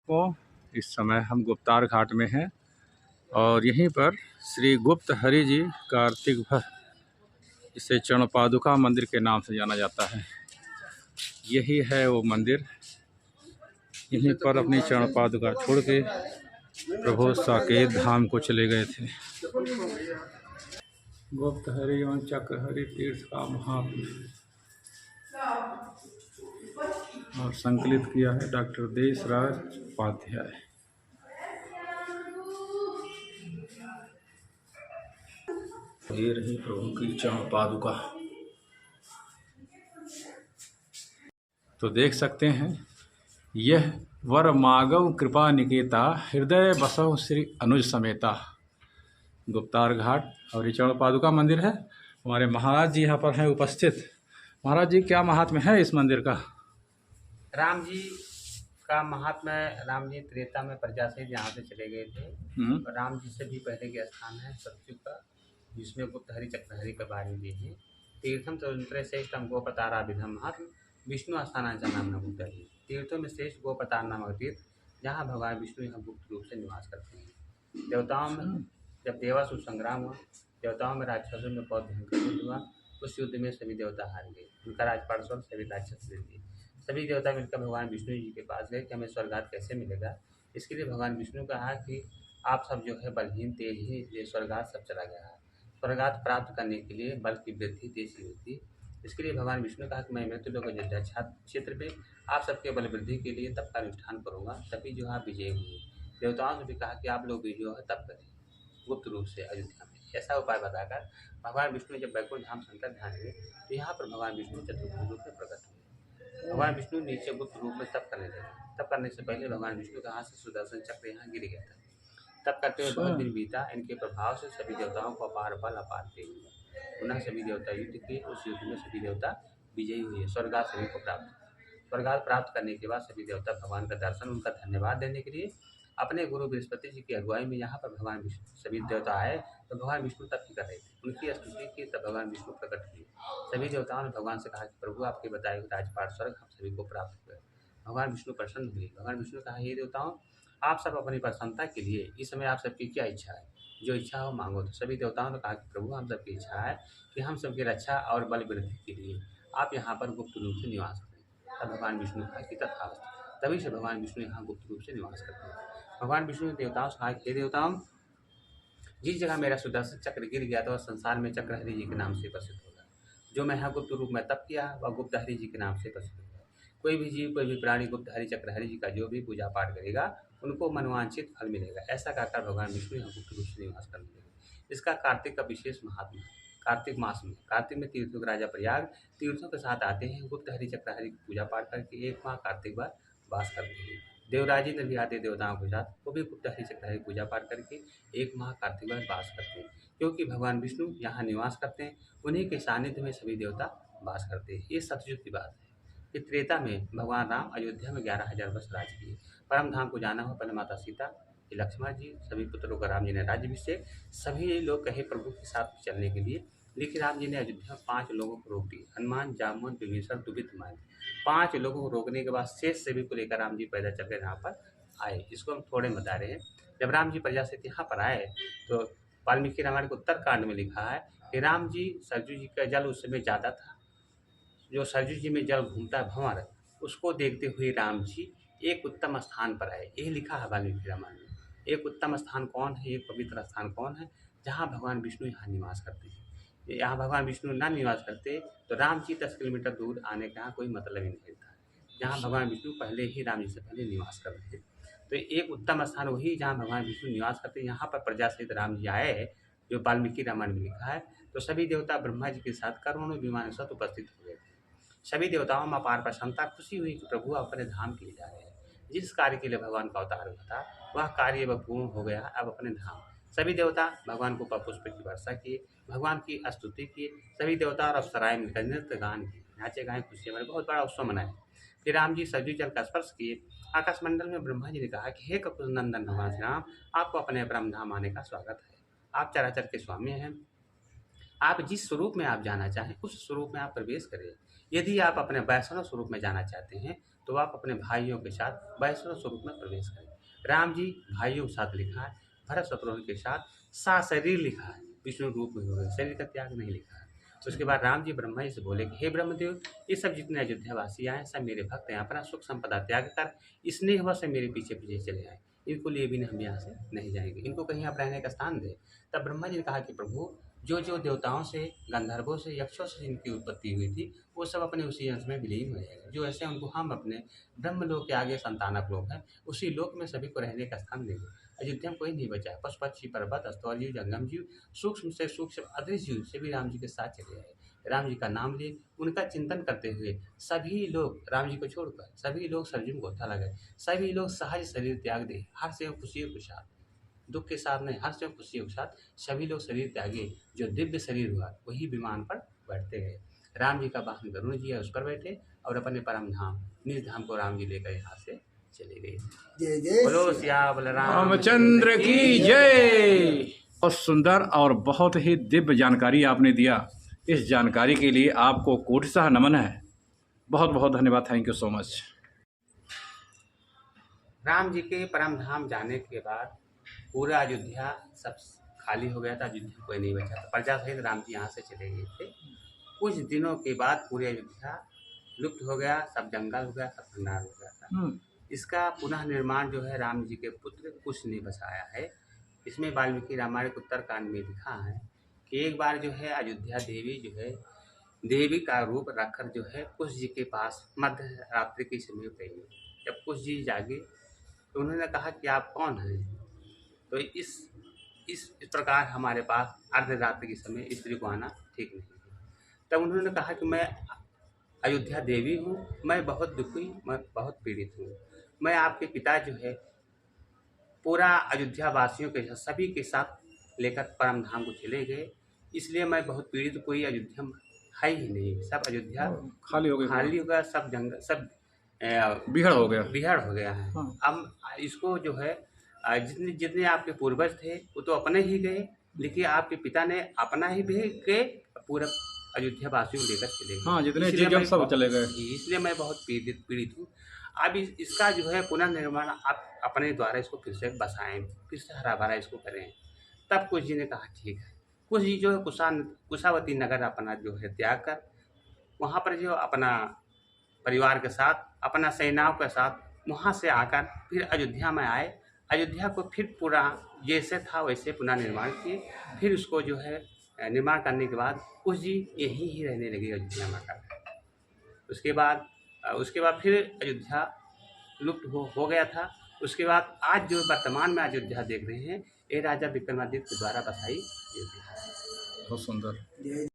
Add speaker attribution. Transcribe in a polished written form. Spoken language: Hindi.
Speaker 1: को इस समय हम गुप्तार घाट में हैं और यहीं पर श्री गुप्त हरि जी कार्तिक भर इसे चरण पादुका मंदिर के नाम से जाना जाता है। यही है वो मंदिर। यहीं पर अपनी चरण पादुका छोड़ के प्रभु साकेत धाम को चले गए थे। गुप्त हरि एवं चक्र हरि तीर्थ का महात्म्य और संकलित किया है डॉक्टर देशराज उपाध्याय। ये रही प्रभु की चरण पादुका। तो देख सकते हैं, यह वर मागव कृपा निकेता हृदय बसव श्री अनुज समेता गुप्तार घाट और ये चरण पादुका मंदिर है। हमारे महाराज जी यहाँ पर हैं उपस्थित। महाराज जी, क्या महात्म्य है इस मंदिर का?
Speaker 2: राम जी का महात्मा। राम जी त्रेता में प्रजा से यहाँ से चले गए थे। राम जी से भी पहले के स्थान है सतयुग का, जिसमें गुप्त हरि चक्र हरि के बारे में है। तीर्थम तंत्र श्रेष्ठम गोपतारा विधम महात्म विष्णु आस्थान नाम न गुप्त हरि। तीर्थों में श्रेष्ठ गोपतार नामक तीर्थ, जहाँ भगवान विष्णु यहाँ गुप्त रूप से निवास करते हैं। देवताओं में जब देवासुर संग्राम हुआ, देवताओं में राक्षसों में बहुत भयंकर युद्ध हुआ। उस युद्ध में सभी देवता हार गए, उनका राजपाट स्वर्ग सभी राक्षस ले लिए। सभी देवता मिलकर भगवान विष्णु जी के पास गए कि हमें स्वर्गात कैसे मिलेगा। इसके लिए भगवान विष्णु कहा कि आप सब जो है बलहीन तेज ही, इसलिए स्वर्गात सब चला गया है। स्वर्गात प्राप्त करने के लिए बल की वृद्धि तेज की वृद्धि। इसके लिए भगवान विष्णु कहा कि मैं मृत्यु लोक अयोध्या क्षेत्र पे आप सबके बल वृद्धि के लिए तप का अनुष्ठान करूँगा, तभी जो आप विजय हुए। देवताओं से भी कहा कि आप लोग भी जो है तप करें गुप्त रूप से अयोध्या में। ऐसा उपाय बताकर भगवान विष्णु जब बैकुंठ धाम संकर ध्यान हुए, तो यहाँ पर भगवान विष्णु चतुर्भुज रूप में प्रकट हुए। भगवान विष्णु नीचे गुप्त रूप में तप करने लगे। तप करने से पहले भगवान विष्णु के हाथ से सुदर्शन चक्र यहाँ गिर गया था। तप करते हुए बहुत दिन बीता। इनके प्रभाव से सभी देवताओं को अपार बल अपार तेज हुआ। पुनः सभी देवता युद्ध किए। उस युद्ध में सभी देवता विजयी हुए। स्वर्गात सभी को प्राप्त। स्वर्गात प्राप्त करने के बाद सभी देवता भगवान का दर्शन, उनका धन्यवाद देने के लिए अपने गुरु बृहस्पति जी की अगुवाई में यहाँ पर भगवान विष्णु सभी देवता आए। तो भगवान विष्णु तप कर रहे थे, उनकी स्तुति की, तब भगवान विष्णु प्रकट हुए। सभी देवताओं ने भगवान से कहा कि प्रभु आपके बताए हुए राजपाट स्वर्ग हम सभी को प्राप्त हुए। भगवान विष्णु प्रसन्न हुए। भगवान विष्णु कहा, हे देवताओं, आप सब अपनी प्रसन्नता के लिए इस समय आप सबकी क्या इच्छा है, जो इच्छा हो मांगो। तो सभी देवताओं ने कहा कि प्रभु हम सबकी इच्छा है कि हम सबकी रक्षा और बल वृद्धि के लिए आप यहाँ पर गुप्त रूप से निवास करें। तब भगवान विष्णु कहा कि तथास्तु। तभी से भगवान विष्णु यहाँ गुप्त रूप से निवास करते हैं। भगवान विष्णु ने देवताओं से कहा, हे देवताओं, जिस जगह मेरा सुदर्शन चक्र गिर गया था वह संसार में चक्र हरि जी के नाम से प्रसिद्ध होगा। जो मैं यहाँ गुप्त रूप में तप किया वह गुप्त हरि जी के नाम से प्रसिद्ध होगा। कोई भी जीव, कोई भी प्राणी गुप्त हरि चक्र हरि जी का जो भी पूजा पाठ करेगा उनको मनवांछित फल मिलेगा। ऐसा कहकर भगवान विष्णु यहाँ गुप्त रूप से निवास करने लगे। इसका कार्तिक का विशेष महात्मा। कार्तिक मास में, कार्तिक में तीर्थों के राजा प्रयाग तीर्थों के साथ आते हैं। गुप्त हरि चक्र हरि की पूजा पाठ करके एक माह कार्तिक बार वास करते हैं। देवराज इंद्र भी आते देवताओं के साथ, वो भी गुप्त हरि चक्र हरि पूजा पाठ करके एक माह कार्तिक बार वास करते हैं। क्योंकि भगवान विष्णु यहाँ निवास करते हैं, उन्हीं के सानिध्य में सभी देवता वास करते हैं। ये सतयुग की बात है। कि त्रेता में भगवान राम अयोध्या में 11,000 वर्ष राज किए। परम धाम को जाना हुआ पहले माता सीता, लक्ष्मण जी, सभी पुत्रों का राम जी ने राज्याभिषेक। सभी लोग कहे प्रभु के साथ चलने के लिए, लेकिन राम जी ने अयोध्या में 5 लोगों को रोक दिया। हनुमान, जामुन, विभीषण, दुबित मान। 5 लोगों को रोकने के बाद शेष सभी को लेकर राम जी पैदल चलकर यहाँ पर आए। इसको हम थोड़े में बता रहे हैं। जब राम जी प्रजा से यहाँ पर आए तो वाल्मीकि रामायण के उत्तर कांड में लिखा है कि राम जी, सरजू जी का जल उस समय ज़्यादा था। जो सरजू जी में जल घूमता है भंवर, उसको देखते हुए राम जी एक उत्तम स्थान पर आए। यही लिखा है वाल्मीकि रामायण में। एक उत्तम स्थान कौन है, एक पवित्र स्थान कौन है, जहाँ भगवान विष्णु यहाँ निवास करते हैं। यहाँ भगवान विष्णु ना निवास करते तो राम जी 10 किलोमीटर दूर आने का कोई मतलब ही नहीं था। जहाँ भगवान विष्णु पहले ही राम जी से पहले निवास कर रहे थे। तो एक उत्तम स्थान वही जहाँ भगवान विष्णु निवास करते हैं। यहाँ पर प्रजा सहित राम जी आए, जो वाल्मीकि रामायण में लिखा है। तो सभी देवता ब्रह्मा जी के साथ करोड़ों विमान के साथ उपस्थित हो गए थे। सभी देवताओं में अपार प्रसन्नता, खुशी हुई कि प्रभु अपने धाम के लिए जा रहे हैं। जिस कार्य के लिए भगवान का अवतार हुआ था वह कार्य अब पूर्ण हो गया। अब अपने धाम सभी देवता भगवान को पुष्प की वर्षा किए, भगवान की स्तुति किए। सभी देवता और अप्सराएं मिलकर नृत्य गान किए, नाचे गाए, खुशी हमारे बहुत बड़ा उत्सव मनाए। फिर राम जी सरजू जल का स्पर्श किए। आकाश मंडल में ब्रह्मा जी ने कहा कि हे कपिल नंदन भगवान श्री राम, आपको अपने परम धाम आने का स्वागत है। आप चराचर के स्वामी हैं। आप जिस स्वरूप में आप जाना चाहें उस स्वरूप में आप प्रवेश करें। यदि आप अपने वैष्णव स्वरूप में जाना चाहते हैं तो आप अपने भाइयों के साथ वैष्णव स्वरूप में प्रवेश करें। राम जी भाइयों के साथ लिखा है, भरत शत्रुघ्न के साथ सशरीर लिखा है, विष्णु रूप में हो गए, शरीर का त्याग नहीं लिखा है। उसके बाद राम जी ब्रह्मा जी से बोले कि हे ब्रह्मदेव, ये सब जितने अयोध्यावासी आए सब मेरे भक्त हैं, अपना सुख संपदा त्याग कर स्नेहवश से मेरे पीछे पीछे चले आए, इनको लिए बिना हम यहाँ से नहीं जाएंगे, इनको कहीं आप रहने का स्थान दें। तब ब्रह्मा जी ने कहा कि प्रभु, जो जो देवताओं से, गंधर्वों से, यक्षों से जिनकी उत्पत्ति हुई थी वो सब अपने उसी अंश में विलीन हो जाएगा, जो ऐसे उनको हम अपने ब्रह्मलोक के आगे संतानक लोक हैं उसी लोक में सभी को रहने का स्थान देंगे। अयोध्या में कोई नहीं बचा है, पशु पक्षी पर्वत स्थल जीव जंगम जीव सूक्ष्म से सूक्ष्म अदृश्य जीव से भी राम जी के साथ चले आए। राम जी का नाम लिए, उनका चिंतन करते हुए सभी लोग राम जी को छोड़कर सभी लोग सरजू को गोता लगाए, सभी लोग सहज शरीर त्याग दे, हर्ष एवं खुशी के साथ, दुख के साथ नहीं, हर्ष एवं खुशी के साथ सभी लोग शरीर त्यागे। जो दिव्य शरीर हुआ वही विमान पर बैठते गए। राम जी का वाहन गरुड़ जी है, उस पर बैठे और अपने परम धाम निज धाम को राम जी लेकर यहाँ से चले गए।
Speaker 3: जय जय
Speaker 2: बोलो सियावर
Speaker 1: रामचंद्र की जय। बहुत सुंदर और बहुत ही दिव्य जानकारी आपने दिया। इस जानकारी के लिए आपको कोटिशः नमन है। बहुत बहुत धन्यवाद। Thank you so much.
Speaker 2: Ram ji के परम धाम जाने के बाद पूरा अयोध्या सब खाली हो गया था, अयोध्या कोई नहीं बचा था, प्रजा सहित राम जी यहाँ से चले गए थे। कुछ दिनों के बाद पूरी अयोध्या लुप्त हो गया, सब जंगल हो गया, सब खंडार हो गया था। इसका पुनः निर्माण जो है राम जी के पुत्र कुश ने बसाया है। इसमें वाल्मीकि रामायण के उत्तरकांड में लिखा है कि एक बार जो है अयोध्या देवी जो है देवी का रूप रखकर जो है कुश जी के पास मध्य रात्रि के समय गई। जब कुश जी जागे तो उन्होंने कहा कि आप कौन हैं? तो इस प्रकार हमारे पास अर्धरात्रि के समय स्त्री को आना ठीक नहीं है। तब उन्होंने कहा कि मैं अयोध्या देवी हूँ, मैं बहुत दुखी, मैं बहुत पीड़ित हूँ, मैं आपके पिता जो है पूरा अयोध्या वासियों के साथ सभी के साथ लेकर परम धाम को चले गए, इसलिए मैं बहुत पीड़ित, कोई अयोध्या में है ही नहीं, सब अयोध्या
Speaker 1: खाली हो
Speaker 2: गया, सब जंगल सब
Speaker 1: बिहड़ हो गया
Speaker 2: है। अब इसको जो है जितने जितने आपके पूर्वज थे वो तो अपने ही गए, लेकिन आपके पिता ने अपना ही भेज के पूरा अयोध्या वासियों को लेकर चले गए।
Speaker 1: हाँ, जितने जीव सब चले गए,
Speaker 2: इसलिए मैं बहुत पीड़ित हूँ। अब इसका जो है पुनर्निर्माण आप अपने द्वारा इसको फिर से बसाएं, फिर से हरा भरा इसको करें। तब कुश जी ने कहा ठीक है। कुश जी जो है कुशावती नगर अपना जो है त्याग कर वहाँ पर जो अपना परिवार के साथ, अपना सेनाओं के साथ वहाँ से आकर फिर अयोध्या में आए। अयोध्या को फिर पूरा जैसे था वैसे पुनः निर्माण किए। फिर उसको जो है निर्माण करने के बाद कुश जी यहीं ही रहने लगे अयोध्या में आकर। उसके बाद फिर अयोध्या लुप्त हो गया था। उसके बाद आज जो वर्तमान में अयोध्या देख रहे हैं ये राजा विक्रमादित्य के द्वारा बसाई अयोध्या है।
Speaker 1: बहुत सुंदर।